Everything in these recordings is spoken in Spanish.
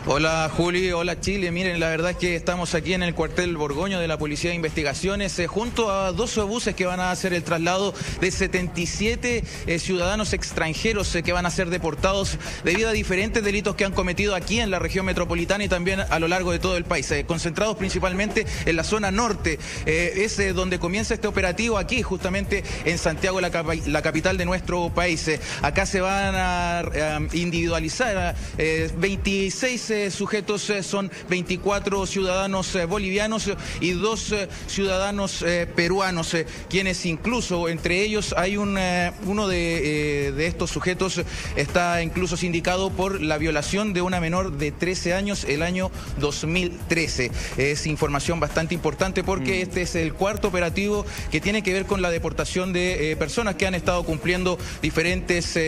Hola Juli, hola Chile. Miren, la verdad es que estamos aquí en el cuartel Borgoño de la Policía de Investigaciones junto a dos buses que van a hacer el traslado de 77 ciudadanos extranjeros que van a ser deportados debido a diferentes delitos que han cometido aquí en la región metropolitana y también a lo largo de todo el país, concentrados principalmente en la zona norte. Es donde comienza este operativo, aquí justamente en Santiago, la capital de nuestro país. Acá se van a individualizar 26 sujetos, son 24 ciudadanos bolivianos y 2 ciudadanos peruanos, quienes incluso entre ellos hay uno de estos sujetos está incluso sindicado por la violación de una menor de 13 años el año 2013. Es información bastante importante porque este es el cuarto operativo que tiene que ver con la deportación de personas que han estado cumpliendo diferentes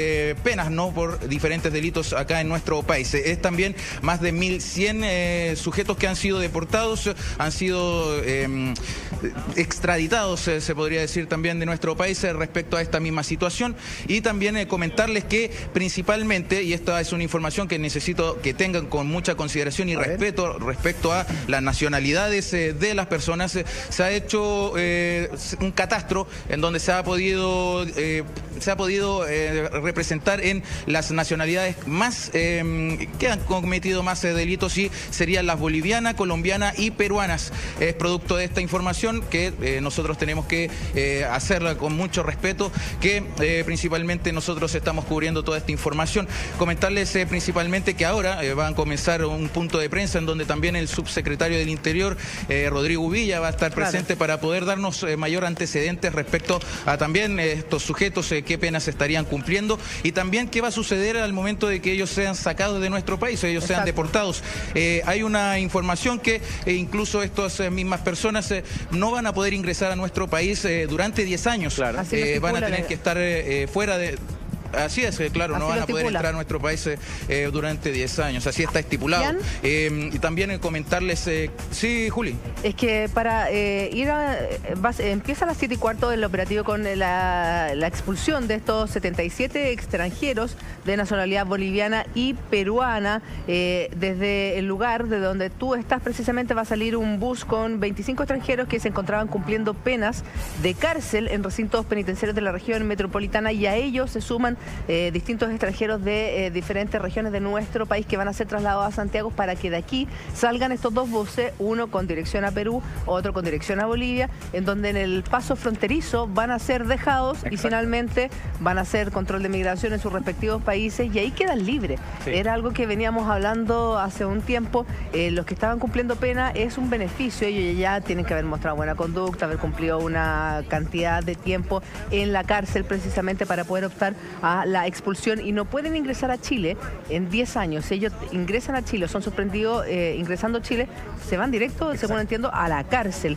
penas, ¿no?, por diferentes delitos acá en nuestro país. Es también más de 1.100 sujetos que han sido deportados, han sido extraditados, se podría decir, también de nuestro país respecto a esta misma situación. Y también comentarles que principalmente, y esta es una información que necesito que tengan con mucha consideración y respeto respecto a las nacionalidades de las personas, se ha hecho un catastro en donde se ha podido representar en las nacionalidades más que han cometido más delitos, y serían las bolivianas, colombianas y peruanas. Es producto de esta información que nosotros tenemos que hacerla con mucho respeto, que principalmente nosotros estamos cubriendo toda esta información. Comentarles principalmente que ahora van a comenzar un punto de prensa en donde también el subsecretario del Interior, Rodrigo Villa, va a estar presente para poder darnos mayor antecedentes respecto a también estos sujetos, qué penas estarían cumpliendo y también qué va a suceder al momento de que ellos sean sacados de nuestro país, ellos sean deportados. Hay una información que incluso estas mismas personas no van a poder ingresar a nuestro país durante 10 años. Claro. Van a tener que estar fuera de... Así es, claro, no van a poder entrar a nuestro país durante 10 años, así está estipulado. Y también comentarles... sí, Juli. Es que para empieza a las 7:15 el operativo con la expulsión de estos 77 extranjeros de nacionalidad boliviana y peruana. Desde el lugar de donde tú estás precisamente va a salir un bus con 25 extranjeros que se encontraban cumpliendo penas de cárcel en recintos penitenciarios de la región metropolitana, y a ellos se suman distintos extranjeros de diferentes regiones de nuestro país que van a ser trasladados a Santiago para que de aquí salgan estos dos buses, uno con dirección a Perú, otro con dirección a Bolivia, en donde en el paso fronterizo van a ser dejados. Exacto. Y finalmente van a hacer control de migración en sus respectivos países y ahí quedan libres. Sí. Era algo que veníamos hablando hace un tiempo. Los que estaban cumpliendo pena es un beneficio, ellos ya tienen que haber mostrado buena conducta, haber cumplido una cantidad de tiempo en la cárcel precisamente para poder optar a la expulsión, y no pueden ingresar a Chile en 10 años. Si ellos ingresan a Chile o son sorprendidos ingresando a Chile, se van directo, exacto, según entiendo, a la cárcel.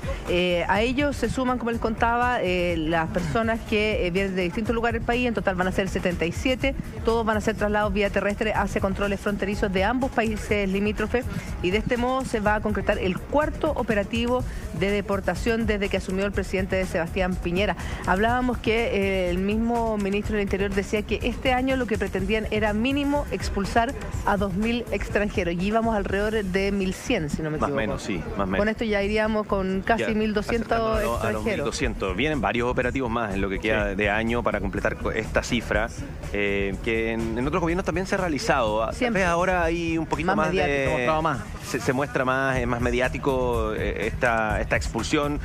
A ellos se suman, como les contaba, las personas que vienen de distintos lugares del país. En total van a ser 77, todos van a ser trasladados vía terrestre hacia controles fronterizos de ambos países limítrofes, y de este modo se va a concretar el cuarto operativo de deportación desde que asumió el presidente Sebastián Piñera. Hablábamos que el mismo ministro del Interior decía que este año lo que pretendían era mínimo expulsar a 2.000 extranjeros, y íbamos alrededor de 1.100, si no me equivoco. Más o menos, sí, más o menos. Con esto ya iríamos con casi 1.200 extranjeros. A los 1.200. Vienen varios operativos más en lo que queda de año para completar esta cifra, que en otros gobiernos también se ha realizado. Siempre. Ahora hay un poquito más de... Se muestra más, es más mediático esta expulsión.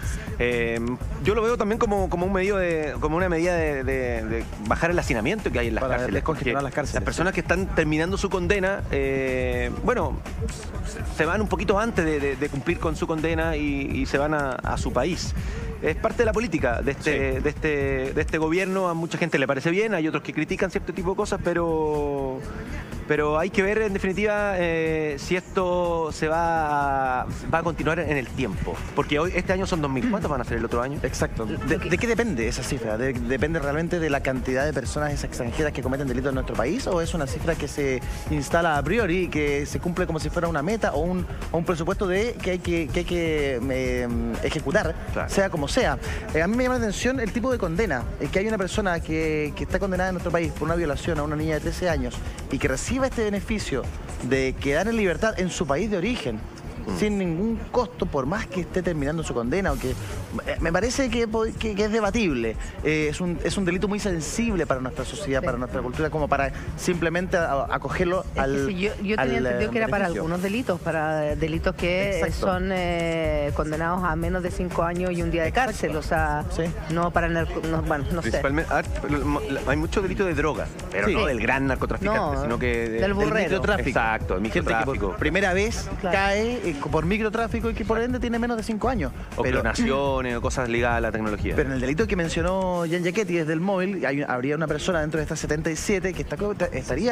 Yo lo veo también como una medida de bajar el hacinamiento que hay en las cárceles. Descongestionar las cárceles. Las personas que están terminando su condena, bueno, se van un poquito antes de cumplir con su condena y se van a su país. Es parte de la política de este gobierno. A mucha gente le parece bien, hay otros que critican cierto tipo de cosas, pero hay que ver en definitiva si esto se va a continuar en el tiempo. Porque este año son 2.000. ¿Cuántos van a ser el otro año? Exacto. ¿De qué depende esa cifra? ¿Depende realmente de la cantidad de personas extranjeras que cometen delitos en nuestro país? ¿O es una cifra que se instala a priori, que se cumple como si fuera una meta o un presupuesto que hay que ejecutar, claro, sea como sea? A mí me llama la atención el tipo de condena. Que hay una persona que está condenada en nuestro país por una violación a una niña de 13 años y que recién reciba este beneficio de quedar en libertad en su país de origen, sin ningún costo, por más que esté terminando su condena, o que me parece que es debatible. Es un delito muy sensible para nuestra sociedad, para nuestra cultura, como para simplemente acogerlo al yo tenía entendido que era para algunos delitos, para delitos que son condenados a menos de 5 años y un día de cárcel, o sea, no para bueno, no sé. Hay muchos delitos de droga, pero no del gran narcotraficante, sino que del burrero. Microtráfico. Exacto, el microtráfico. Gente que por primera vez cae por microtráfico y que por ende tiene menos de 5 años. O clonaciones o cosas ligadas a la tecnología. Pero en el delito que mencionó Jan Giachetti desde el móvil, habría una persona dentro de estas 77 que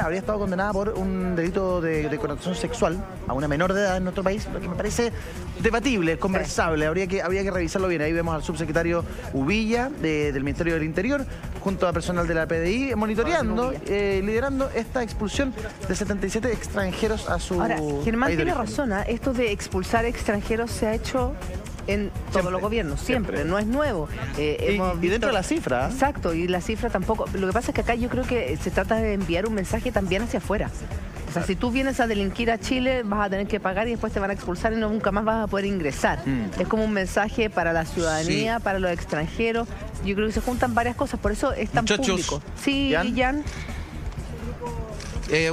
habría estado condenada por un delito de connotación sexual a una menor de edad en nuestro país, lo que me parece debatible, conversable. Habría que revisarlo bien. Ahí vemos al subsecretario Uvilla del Ministerio del Interior, junto a personal de la PDI, monitoreando, liderando esta expulsión de 77 extranjeros a su Ahora, Germán país de tiene origen. razón, esto de expulsar extranjeros se ha hecho en todos los gobiernos, siempre, no es nuevo. Y dentro de la cifra. Exacto, y la cifra tampoco. Lo que pasa es que acá yo creo que se trata de enviar un mensaje también hacia afuera. O sea, si tú vienes a delinquir a Chile, vas a tener que pagar y después te van a expulsar y nunca más vas a poder ingresar. Es como un mensaje para la ciudadanía, para los extranjeros. Yo creo que se juntan varias cosas, por eso es tan público. Sí, Jan.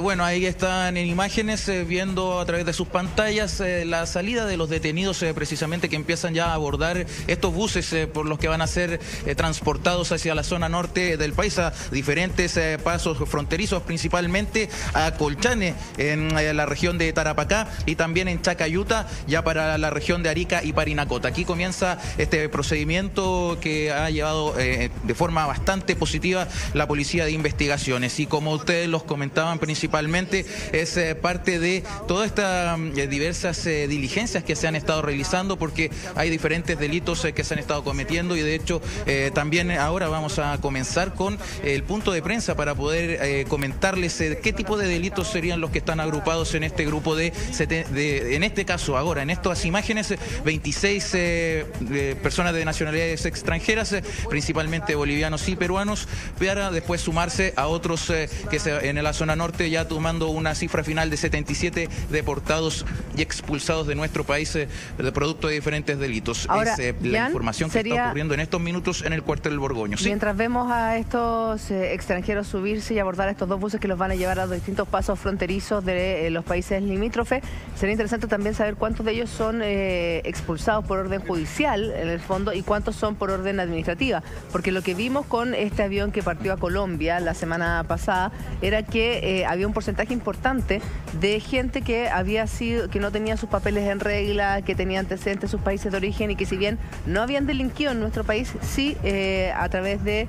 Bueno, ahí están en imágenes viendo a través de sus pantallas la salida de los detenidos precisamente que empiezan ya a abordar estos buses por los que van a ser transportados hacia la zona norte del país a diferentes pasos fronterizos, principalmente a Colchane en la región de Tarapacá y también en Chacayuta ya para la región de Arica y Parinacota. Aquí comienza este procedimiento que ha llevado de forma bastante positiva la Policía de Investigaciones y como ustedes los comentaban principalmente es parte de todas estas diversas diligencias que se han estado realizando porque hay diferentes delitos que se han estado cometiendo y de hecho también ahora vamos a comenzar con el punto de prensa para poder comentarles qué tipo de delitos serían los que están agrupados en este grupo en este caso ahora, en estas imágenes, 26 personas de nacionalidades extranjeras, principalmente bolivianos y peruanos, para después sumarse a otros en la zona norte ya tomando una cifra final de 77 deportados y expulsados de nuestro país de producto de diferentes delitos. Ahora, es la información que está ocurriendo en estos minutos en el cuartel del Borgoño. ¿Sí? Mientras vemos a estos extranjeros subirse y abordar estos dos buses que los van a llevar a los distintos pasos fronterizos de los países limítrofes, sería interesante también saber cuántos de ellos son expulsados por orden judicial en el fondo y cuántos son por orden administrativa, porque lo que vimos con este avión que partió a Colombia la semana pasada era que había un porcentaje importante de gente que que no tenía sus papeles en regla, que tenía antecedentes en sus países de origen y que si bien no habían delinquido en nuestro país, sí a través de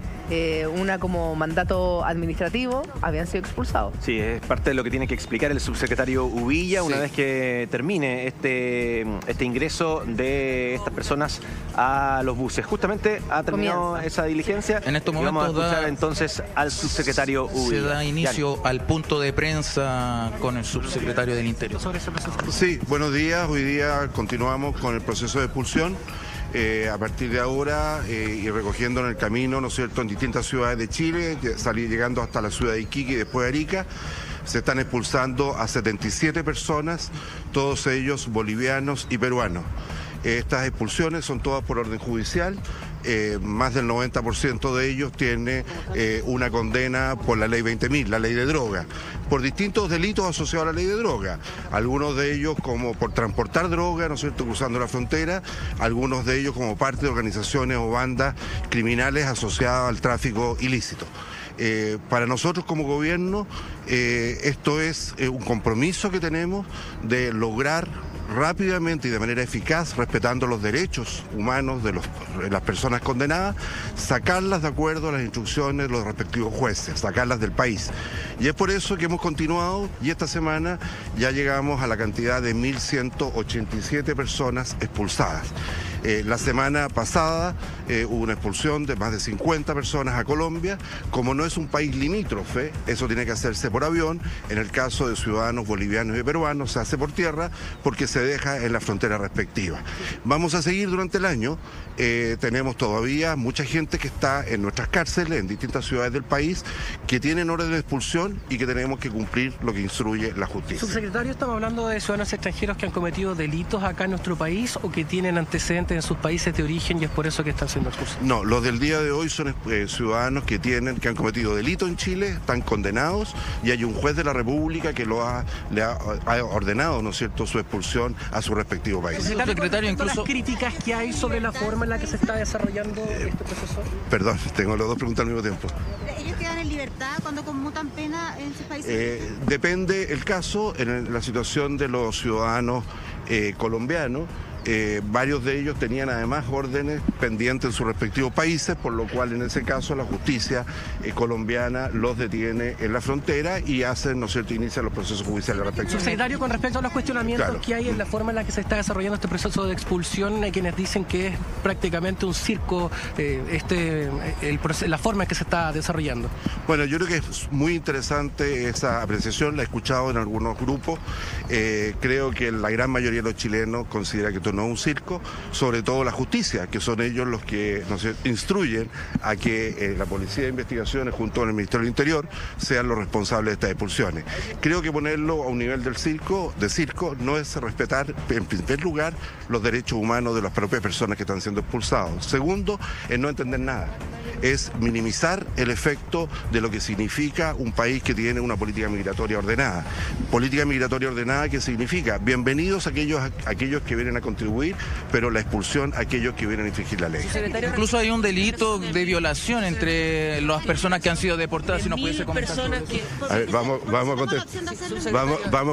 como mandato administrativo habían sido expulsados. Sí, es parte de lo que tiene que explicar el subsecretario Uvilla una vez que termine este ingreso de estas personas a los buses. Justamente ha terminado esa diligencia. En estos momentos vamos a escuchar entonces al subsecretario Uvilla. Se da inicio al punto de prensa con el subsecretario del Interior. Sí, buenos días. Hoy día continuamos con el proceso de expulsión. A partir de ahora y recogiendo en el camino, ¿no es cierto?, en distintas ciudades de Chile, llegando hasta la ciudad de Iquique y después de Arica. Se están expulsando a 77 personas, todos ellos bolivianos y peruanos. Estas expulsiones son todas por orden judicial. Más del 90% de ellos tiene una condena por la ley 20.000, la ley de droga, por distintos delitos asociados a la ley de droga. Algunos de ellos como por transportar droga, ¿no es cierto?, cruzando la frontera, algunos de ellos como parte de organizaciones o bandas criminales asociadas al tráfico ilícito. Para nosotros como gobierno, esto es un compromiso que tenemos de lograr rápidamente y de manera eficaz, respetando los derechos humanos de las personas condenadas, sacarlas de acuerdo a las instrucciones de los respectivos jueces, sacarlas del país. Y es por eso que hemos continuado y esta semana ya llegamos a la cantidad de 1.187 personas expulsadas. La semana pasada hubo una expulsión de más de 50 personas a Colombia. Como no es un país limítrofe, eso tiene que hacerse por avión. En el caso de ciudadanos bolivianos y peruanos se hace por tierra porque se deja en la frontera respectiva. Vamos a seguir durante el año. Tenemos todavía mucha gente que está en nuestras cárceles en distintas ciudades del país que tienen orden de expulsión y que tenemos que cumplir lo que instruye la justicia. Subsecretario, ¿estamos hablando de ciudadanos extranjeros que han cometido delitos acá en nuestro país o que tienen antecedentes en sus países de origen y es por eso que están siendo expulsados? No, los del día de hoy son ciudadanos que han cometido delito en Chile, están condenados y hay un juez de la República que le ha ordenado, ¿no es cierto?, su expulsión a su respectivo país. Secretario, incluso las críticas que hay sobre la forma en la que se está desarrollando este proceso. Perdón, tengo las dos preguntas al mismo tiempo. ¿Ellos quedan en libertad cuando conmutan pena en sus países? Depende el caso. En la situación de los ciudadanos colombianos, varios de ellos tenían además órdenes pendientes en sus respectivos países, por lo cual en ese caso la justicia colombiana los detiene en la frontera y hacen, ¿no es cierto?, inician los procesos judiciales respectivos. Subsecretario, con respecto a los cuestionamientos que hay en la forma en la que se está desarrollando este proceso de expulsión, hay quienes dicen que es prácticamente un circo la forma en que se está desarrollando. Bueno, yo creo que es muy interesante esa apreciación, la he escuchado en algunos grupos. Creo que la gran mayoría de los chilenos considera que esto no es un circo, sobre todo la justicia, que son ellos los que nos instruyen a que la Policía de Investigaciones junto con el Ministerio del Interior sean los responsables de estas expulsiones. Creo que ponerlo a un nivel de circo no es respetar en primer lugar los derechos humanos de las propias personas que están siendo expulsados. Segundo, es no entender nada. Es minimizar el efecto de lo que significa un país que tiene una política migratoria ordenada. Política migratoria ordenada que significa bienvenidos aquellos que vienen a contribuir, pero la expulsión a aquellos que vienen a infringir la ley. Incluso hay un delito de violación entre las personas que han sido deportadas. Si nos pudiese comentar sobre eso. A ver, vamos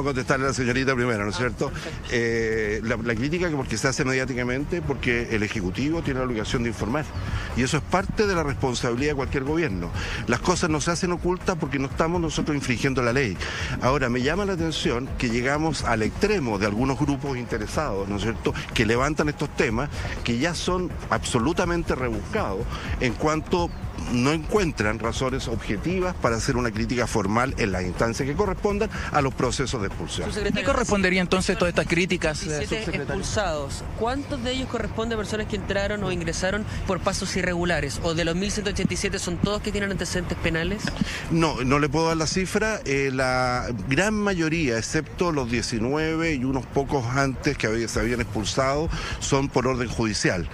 a contestarle a la señorita primero, ¿no es cierto? La crítica porque se hace mediáticamente porque el Ejecutivo tiene la obligación de informar y eso es parte de la responsabilidad de cualquier gobierno. Las cosas no se hacen ocultas porque no estamos nosotros infringiendo la ley. Ahora, me llama la atención que llegamos al extremo de algunos grupos interesados, ¿no es cierto?, que levantan estos temas que ya son absolutamente rebuscados en cuanto no encuentran razones objetivas para hacer una crítica formal en las instancias que correspondan a los procesos de expulsión. ¿Qué correspondería entonces todas estas críticas, subsecretario? Expulsados, ¿cuántos de ellos corresponden a personas que entraron o ingresaron por pasos irregulares? ¿O de los 1.187 son todos que tienen antecedentes penales? No le puedo dar la cifra. La gran mayoría, excepto los 19 y unos pocos antes que se habían expulsado, son por orden judicial.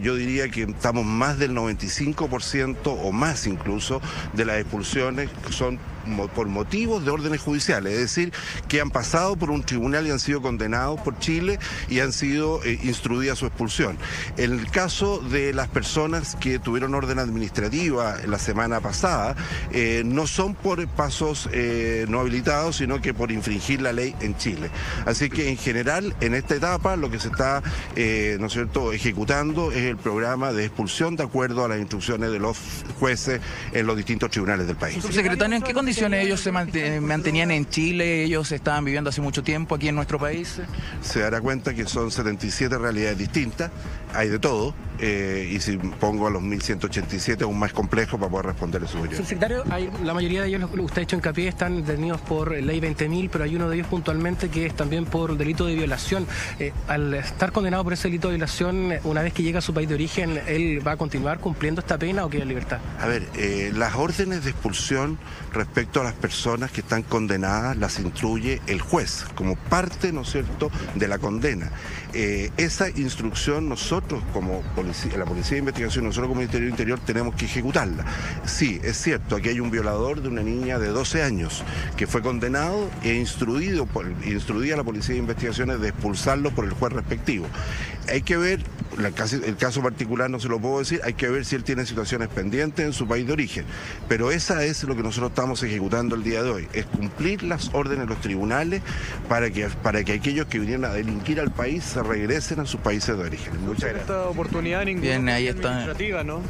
Yo diría que estamos más del 95% o más incluso de las expulsiones son por motivos de órdenes judiciales, es decir, que han pasado por un tribunal y han sido condenados por Chile y han sido instruidas su expulsión. En el caso de las personas que tuvieron orden administrativa la semana pasada, no son por pasos no habilitados, sino que por infringir la ley en Chile. Así que en general, en esta etapa, lo que se está, ¿no es cierto?, ejecutando es el programa de expulsión de acuerdo a las instrucciones de los jueces en los distintos tribunales del país. Subsecretario, ¿en qué condiciones ellos se mantenían en Chile? ¿Ellos estaban viviendo hace mucho tiempo aquí en nuestro país? Se dará cuenta que son 77 realidades distintas, hay de todo, y si pongo a los 1.187 aún más complejo para poder responderle su mayoría. Subsecretario, la mayoría de ellos, usted ha hecho hincapié, están detenidos por ley 20.000, pero hay uno de ellos puntualmente que es también por delito de violación. Al estar condenado por ese delito de violación, una vez que llega a su país de origen, ¿él va a continuar cumpliendo esta pena o queda en libertad? A ver, las órdenes de expulsión respecto a las personas que están condenadas las instruye el juez como parte, ¿no es cierto?, de la condena. Esa instrucción nosotros como policía, la Policía de Investigación, nosotros como Ministerio del Interior tenemos que ejecutarla. Sí, es cierto, aquí hay un violador de una niña de 12 años que fue condenado e instruida a la Policía de Investigaciones de expulsarlo por el juez respectivo. Hay que ver, el caso particular no se lo puedo decir, hay que ver si él tiene situaciones pendientes en su país de origen, pero esa es lo que nosotros estamos ejecutando el día de hoy, es cumplir las órdenes de los tribunales para que aquellos que vinieron a delinquir al país se regresen a sus países de origen. Muchas gracias. Esta oportunidad ninguna. Bien, ahí está. Administrativa, ¿no?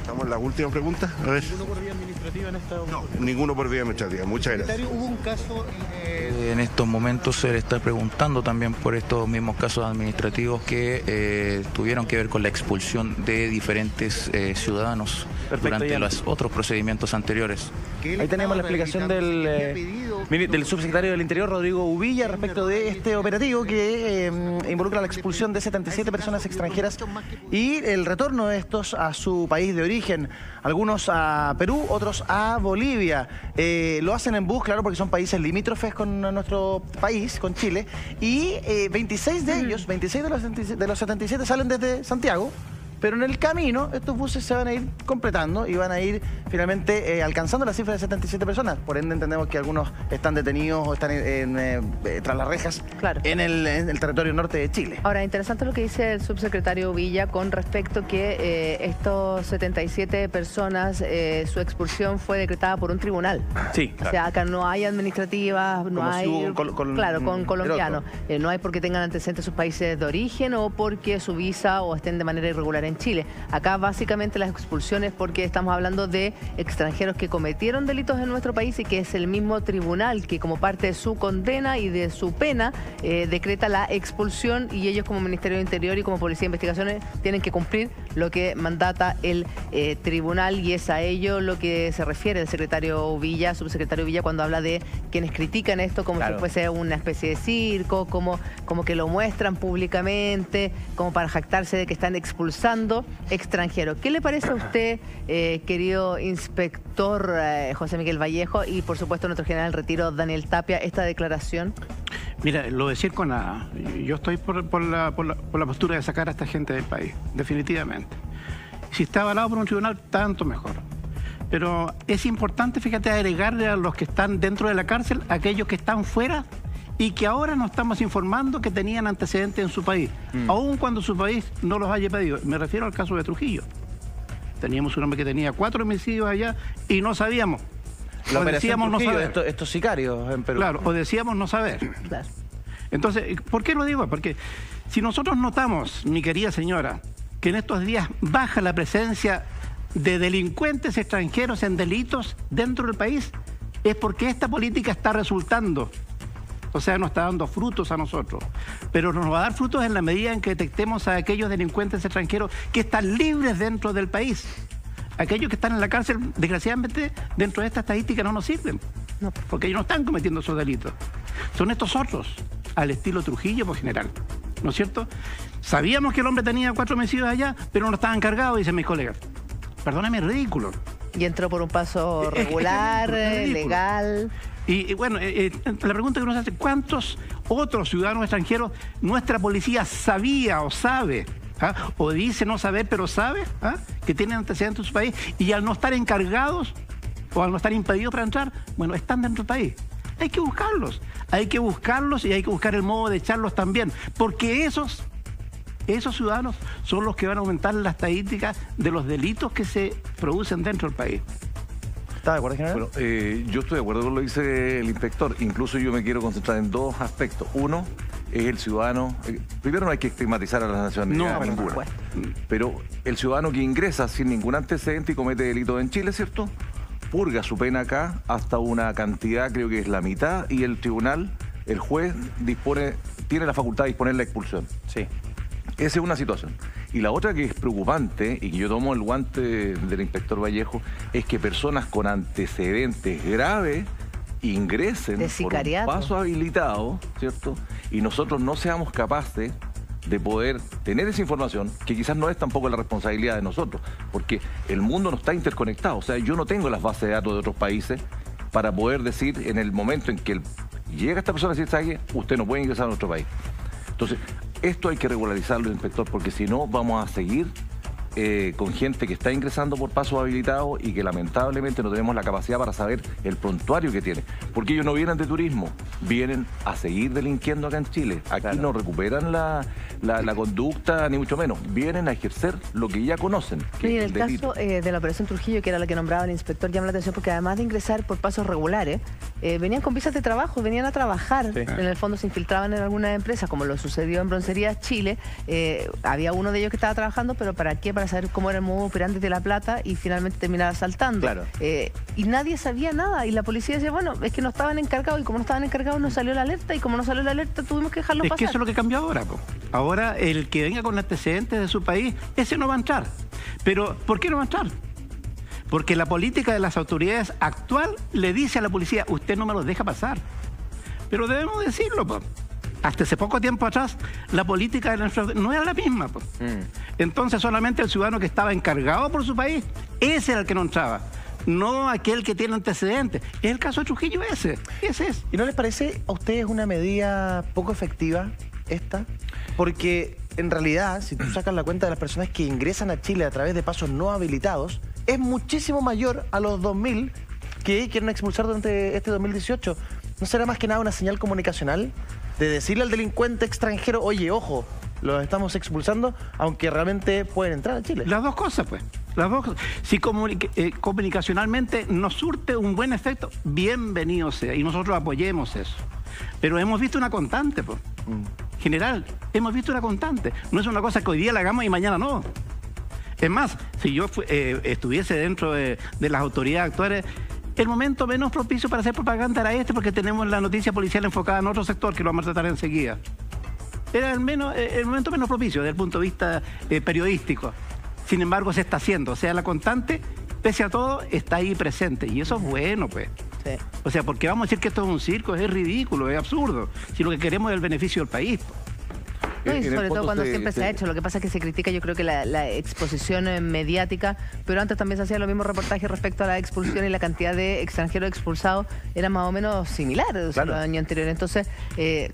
Estamos en la última pregunta. A ver. ¿Ninguno por vía administrativa en esta oportunidad? No, ninguno por vía administrativa. Muchas gracias. Hubo un caso en estos momentos se le está preguntando también por estos mismos casos administrativos que tuvieron tuvieron que ver con la expulsión de diferentes ciudadanos durante los otros procedimientos anteriores. Ahí tenemos la explicación del subsecretario del Interior, Rodrigo Uvilla, respecto de este operativo que involucra la expulsión de 77 personas extranjeras y el retorno de estos a su país de origen. Algunos a Perú, otros a Bolivia. Lo hacen en bus, claro, porque son países limítrofes con nuestro país, con Chile. Y 26 de ellos, 26 de los 77 salen desde Santiago. Pero en el camino estos buses se van a ir completando y van a ir finalmente alcanzando la cifra de 77 personas. Por ende entendemos que algunos están detenidos o están tras las rejas, claro, en el territorio norte de Chile. Ahora, interesante lo que dice el subsecretario Villa con respecto que estos 77 personas, su expulsión fue decretada por un tribunal. Sí, claro. O sea, acá no hay administrativas, no como hay... si con colombianos. No hay porque tengan antecedentes sus países de origen o porque su visa o estén de manera irregular en Chile. Acá básicamente las expulsiones porque estamos hablando de extranjeros que cometieron delitos en nuestro país y que es el mismo tribunal que como parte de su condena y de su pena decreta la expulsión y ellos como Ministerio de Interior y como Policía de Investigaciones tienen que cumplir lo que mandata el tribunal y es a ello lo que se refiere el secretario Villa, subsecretario Villa, cuando habla de quienes critican esto como si fuese una especie de circo, como que lo muestran públicamente, como para jactarse de que están expulsando extranjeros. ¿Qué le parece a usted, querido inspector José Miguel Vallejo y por supuesto nuestro general del retiro Daniel Tapia, esta declaración? Mira, lo decir con nada. Yo estoy por la postura de sacar a esta gente del país, definitivamente. Si está avalado por un tribunal, tanto mejor. Pero es importante, fíjate, agregarle a los que están dentro de la cárcel, a aquellos que están fuera y que ahora nos estamos informando que tenían antecedentes en su país, aun cuando su país no los haya pedido. Me refiero al caso de Trujillo. Teníamos un hombre que tenía 4 homicidios allá y no sabíamos. La o decíamos no saber. Estos sicarios en Perú. Claro, o decíamos no saber. Claro. Entonces, ¿por qué lo digo? Porque si nosotros notamos, mi querida señora, que en estos días baja la presencia de delincuentes extranjeros en delitos dentro del país, es porque esta política está resultando. O sea, nos está dando frutos a nosotros. Pero nos va a dar frutos en la medida en que detectemos a aquellos delincuentes extranjeros que están libres dentro del país. Aquellos que están en la cárcel, desgraciadamente, dentro de esta estadística no nos sirven. No, porque ellos no están cometiendo esos delitos. Son estos otros, al estilo Trujillo por general. ¿No es cierto? Sabíamos que el hombre tenía 4 homicidios allá, pero no estaban cargados, dicen mis colegas. Perdóname, ridículo. Y entró por un paso regular, legal. Y bueno, la pregunta que nos hace, ¿cuántos otros ciudadanos extranjeros nuestra policía sabía o sabe, o dice no saber, pero sabe, que tienen antecedentes en su país y al no estar encargados o al no estar impedidos para entrar, bueno, están dentro del país? Hay que buscarlos y hay que buscar el modo de echarlos también, porque esos ciudadanos son los que van a aumentar las estadísticas de los delitos que se producen dentro del país. ¿Está de acuerdo, general? Bueno, yo estoy de acuerdo con lo que dice el inspector. Incluso yo me quiero concentrar en 2 aspectos. Uno es el ciudadano. Primero, no hay que estigmatizar a la nacionalidad ninguna. Pero el ciudadano que ingresa sin ningún antecedente y comete delitos en Chile, ¿cierto?, purga su pena acá hasta una cantidad, creo que es la mitad, y el tribunal, el juez, tiene la facultad de disponer la expulsión. Sí. Esa es una situación. Y la otra que es preocupante, y que yo tomo el guante del inspector Vallejo, es que personas con antecedentes graves ingresen por un paso habilitado, ¿cierto? Y nosotros no seamos capaces de poder tener esa información, que quizás no es tampoco la responsabilidad de nosotros, porque el mundo no está interconectado. O sea, yo no tengo las bases de datos de otros países para poder decir en el momento en que llega esta persona a decir, ¿sabe qué? Usted no puede ingresar a nuestro país. Entonces, esto hay que regularizarlo, inspector, porque si no vamos a seguir con gente que está ingresando por pasos habilitados y que lamentablemente no tenemos la capacidad para saber el prontuario que tiene. Porque ellos no vienen de turismo, vienen a seguir delinquiendo acá en Chile. Aquí no recuperan la conducta, ni mucho menos. Vienen a ejercer lo que ya conocen. Que y en el caso de la operación Trujillo, que era la que nombraba el inspector, llama la atención porque además de ingresar por pasos regulares, venían con visas de trabajo, venían a trabajar. Sí. En el fondo se infiltraban en algunas empresas, como lo sucedió en Broncerías Chile. Había uno de ellos que estaba trabajando, pero ¿para qué? Para saber cómo era el modo operandi de La Plata y finalmente terminaba saltando. Claro. Y nadie sabía nada y la policía decía, bueno, es que no estaban encargados, y como no estaban encargados no salió la alerta, y como no salió la alerta tuvimos que dejarlos pasar. Es que eso es lo que cambió ahora, po. Ahora el que venga con antecedentes de su país, ese no va a entrar. Pero, ¿por qué no va a entrar? Porque la política de las autoridades actual le dice a la policía, usted no me los deja pasar. Pero debemos decirlo, po. Hasta hace poco tiempo atrás, la política de nuestra no era la misma, po. Entonces solamente el ciudadano que estaba encargado por su país, ese era el que no entraba. No aquel que tiene antecedentes. Es el caso de Trujillo ese es. ¿Y no les parece a ustedes una medida poco efectiva esta? Porque en realidad, si tú sacas la cuenta de las personas que ingresan a Chile a través de pasos no habilitados, es muchísimo mayor a los 2.000 que quieren expulsar durante este 2018. ¿No será más que nada una señal comunicacional de decirle al delincuente extranjero, oye, ojo, los estamos expulsando, aunque realmente pueden entrar a Chile? Las dos cosas, pues. Las dos cosas. Si comunicacionalmente nos surte un buen efecto, bienvenido sea, y nosotros apoyemos eso. Pero hemos visto una constante, pues. General, hemos visto una constante. No es una cosa que hoy día la hagamos y mañana no. Es más, si yo estuviese dentro de las autoridades actuales, el momento menos propicio para hacer propaganda era este, porque tenemos la noticia policial enfocada en otro sector que lo vamos a tratar enseguida. Era el momento menos propicio desde el punto de vista periodístico. Sin embargo, se está haciendo. O sea, la constante, pese a todo, está ahí presente. Y eso es bueno, pues. Sí. O sea, porque vamos a decir que esto es un circo, es ridículo, es absurdo. Si lo que queremos es el beneficio del país, pues. No, y sobre todo cuando siempre se ha hecho. Lo que pasa es que se critica, yo creo que la exposición mediática, pero antes también se hacía los mismos reportajes respecto a la expulsión, y la cantidad de extranjeros expulsados era más o menos similar al año anterior. Entonces,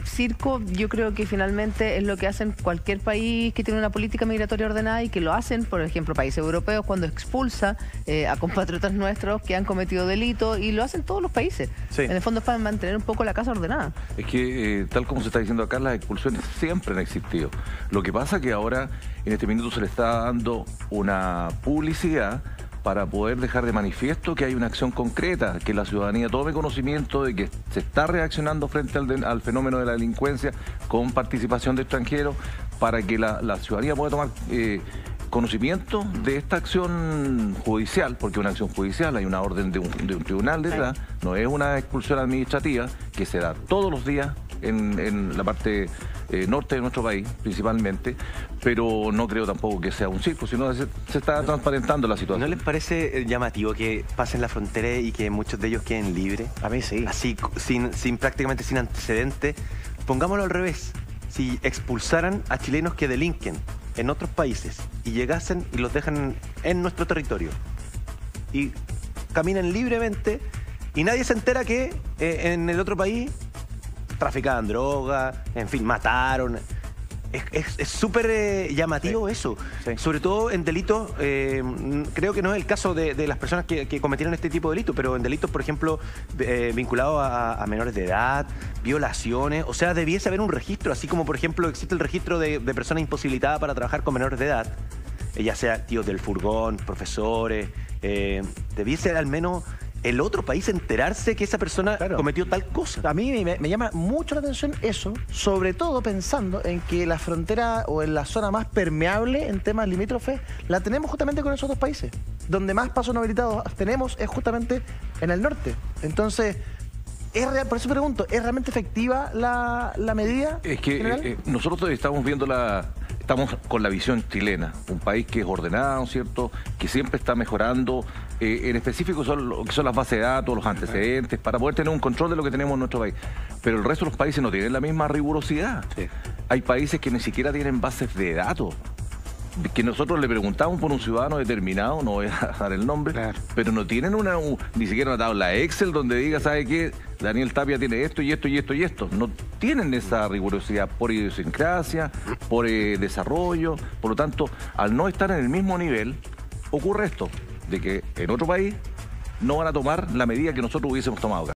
circo, yo creo que finalmente es lo que hacen cualquier país que tiene una política migratoria ordenada, y que lo hacen, por ejemplo, países europeos cuando expulsa a compatriotas nuestros que han cometido delitos, y lo hacen todos los países. Sí. En el fondo es para mantener un poco la casa ordenada. Es que, tal como se está diciendo acá, las expulsiones siempre han existido. Lo que pasa es que ahora, en este minuto, se le está dando una publicidad para poder dejar de manifiesto que hay una acción concreta, que la ciudadanía tome conocimiento de que se está reaccionando frente al fenómeno de la delincuencia con participación de extranjeros, para que la ciudadanía pueda tomar conocimiento de esta acción judicial, porque es una acción judicial, hay una orden de un tribunal detrás, no es una expulsión administrativa que se da todos los días en la parte norte de nuestro país, principalmente, pero no creo tampoco que sea un circo, sino se está transparentando la situación. ¿No les parece llamativo que pasen la frontera y que muchos de ellos queden libres? A mí sí. Así, prácticamente sin antecedentes. Pongámoslo al revés. Si expulsaran a chilenos que delinquen en otros países y llegasen y los dejan en nuestro territorio y caminan libremente, y nadie se entera que en el otro país traficaban droga, en fin, mataron. Es súper llamativo eso. Sí. Sobre todo en delitos, creo que no es el caso de las personas que cometieron este tipo de delitos, pero en delitos, por ejemplo, vinculados a menores de edad, violaciones. O sea, debiese haber un registro, así como, por ejemplo, existe el registro de personas imposibilitadas para trabajar con menores de edad, ya sea tíos del furgón, profesores. Debiese al menos el otro país enterarse que esa persona cometió tal cosa. A mí me llama mucho la atención eso, sobre todo pensando en que la frontera o en la zona más permeable en temas limítrofes la tenemos justamente con esos dos países. Donde más pasos no habilitados tenemos es justamente en el norte. Entonces, ¿es real? Por eso pregunto, ¿es realmente efectiva la medida? Es que nosotros estamos viendo estamos con la visión chilena, un país que es ordenado, ¿cierto? Que siempre está mejorando, en específico lo que son las bases de datos, los antecedentes, para poder tener un control de lo que tenemos en nuestro país. Pero el resto de los países no tienen la misma rigurosidad. Sí. Hay países que ni siquiera tienen bases de datos, que nosotros le preguntamos por un ciudadano determinado, no voy a dar el nombre, pero no tienen ni siquiera una tabla Excel donde diga, ¿sabe qué? Daniel Tapia tiene esto y esto y esto y esto. No tienen esa rigurosidad por idiosincrasia, por desarrollo. Por lo tanto, al no estar en el mismo nivel, ocurre esto, de que en otro país no van a tomar la medida que nosotros hubiésemos tomado acá.